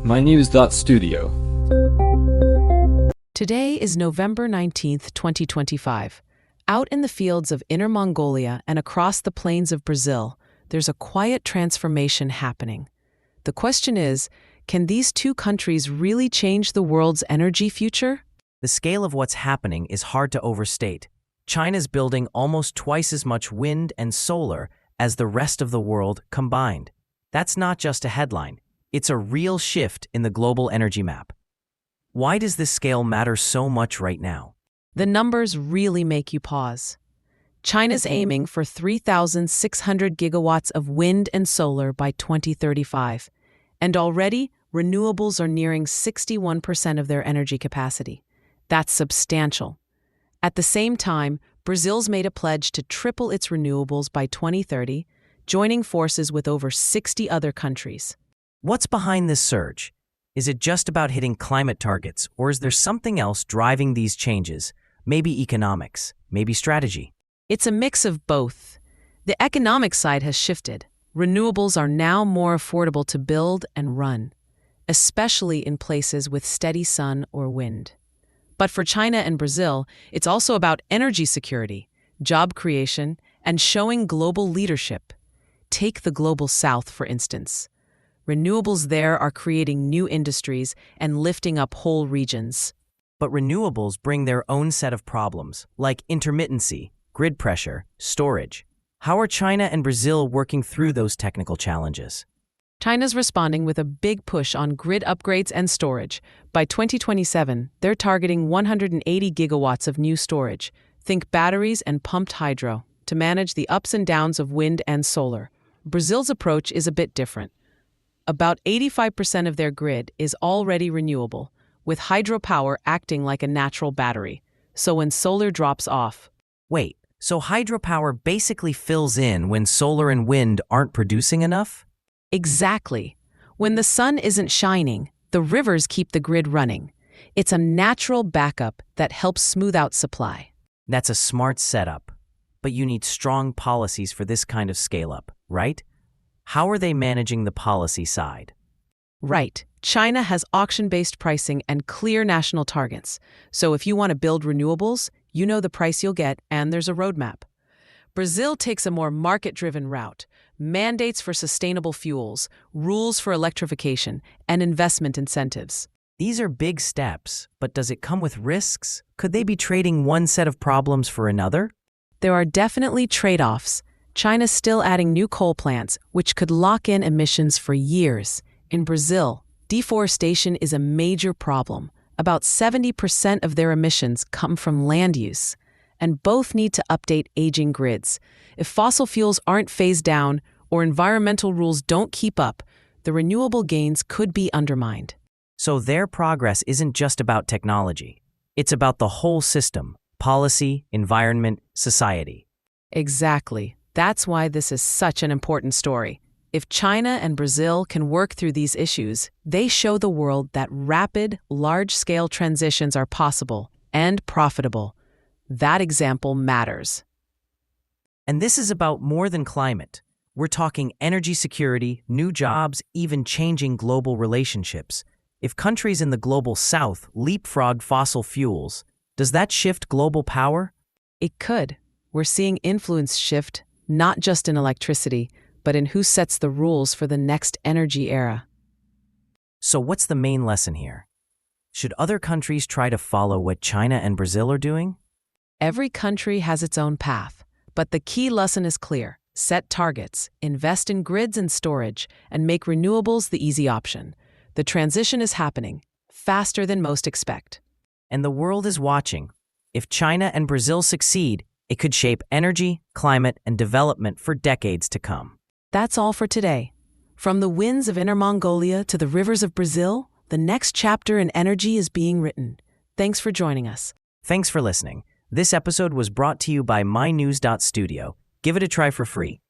mynews.studio. Today is November 19th, 2025. Out in the fields of Inner Mongolia and across the plains of Brazil, there's a quiet transformation happening. The question is, can these two countries really change the world's energy future? The scale of what's happening is hard to overstate. China's building almost twice as much wind and solar as the rest of the world combined. That's not just a headline. It's a real shift in the global energy map. Why does this scale matter so much right now? The numbers really make you pause. China's aiming for 3,600 gigawatts of wind and solar by 2035. And already, renewables are nearing 61% of their energy capacity. That's substantial. At the same time, Brazil's made a pledge to triple its renewables by 2030, joining forces with over 60 other countries. What's behind this surge? Is it just about hitting climate targets, or is there something else driving these changes? Maybe economics, maybe strategy. It's a mix of both. The economic side has shifted. Renewables are now more affordable to build and run, especially in places with steady sun or wind. But for China and Brazil, it's also about energy security, job creation, and showing global leadership. Take the Global South, for instance. Renewables there are creating new industries and lifting up whole regions. But renewables bring their own set of problems, like intermittency, grid pressure, storage. How are China and Brazil working through those technical challenges? China's responding with a big push on grid upgrades and storage. By 2027, they're targeting 180 gigawatts of new storage. Think batteries and pumped hydro to manage the ups and downs of wind and solar. Brazil's approach is a bit different. About 85% of their grid is already renewable, with hydropower acting like a natural battery. So when solar drops off... Wait, so hydropower basically fills in when solar and wind aren't producing enough? Exactly. When the sun isn't shining, the rivers keep the grid running. It's a natural backup that helps smooth out supply. That's a smart setup. But you need strong policies for this kind of scale-up, right? How are they managing the policy side? Right. China has auction-based pricing and clear national targets. So if you want to build renewables, you know the price you'll get, and there's a roadmap. Brazil takes a more market-driven route. Mandates for sustainable fuels, rules for electrification, and investment incentives. These are big steps, but does it come with risks? Could they be trading one set of problems for another? There are definitely trade-offs. China's still adding new coal plants, which could lock in emissions for years. In Brazil, deforestation is a major problem. About 70% of their emissions come from land use, and both need to update aging grids. If fossil fuels aren't phased down or environmental rules don't keep up, the renewable gains could be undermined. So their progress isn't just about technology. It's about the whole system: policy, environment, society. Exactly. That's why this is such an important story. If China and Brazil can work through these issues, they show the world that rapid, large-scale transitions are possible and profitable. That example matters. And this is about more than climate. We're talking energy security, new jobs, even changing global relationships. If countries in the Global South leapfrog fossil fuels, does that shift global power? It could. We're seeing influence shift, not just in electricity, but in who sets the rules for the next energy era. So what's the main lesson here? Should other countries try to follow what China and Brazil are doing? Every country has its own path, but the key lesson is clear. Set targets, invest in grids and storage, and make renewables the easy option. The transition is happening, faster than most expect. And the world is watching. If China and Brazil succeed, it could shape energy, climate, and development for decades to come. That's all for today. From the winds of Inner Mongolia to the rivers of Brazil, the next chapter in energy is being written. Thanks for joining us. Thanks for listening. This episode was brought to you by mynews.studio. Give it a try for free.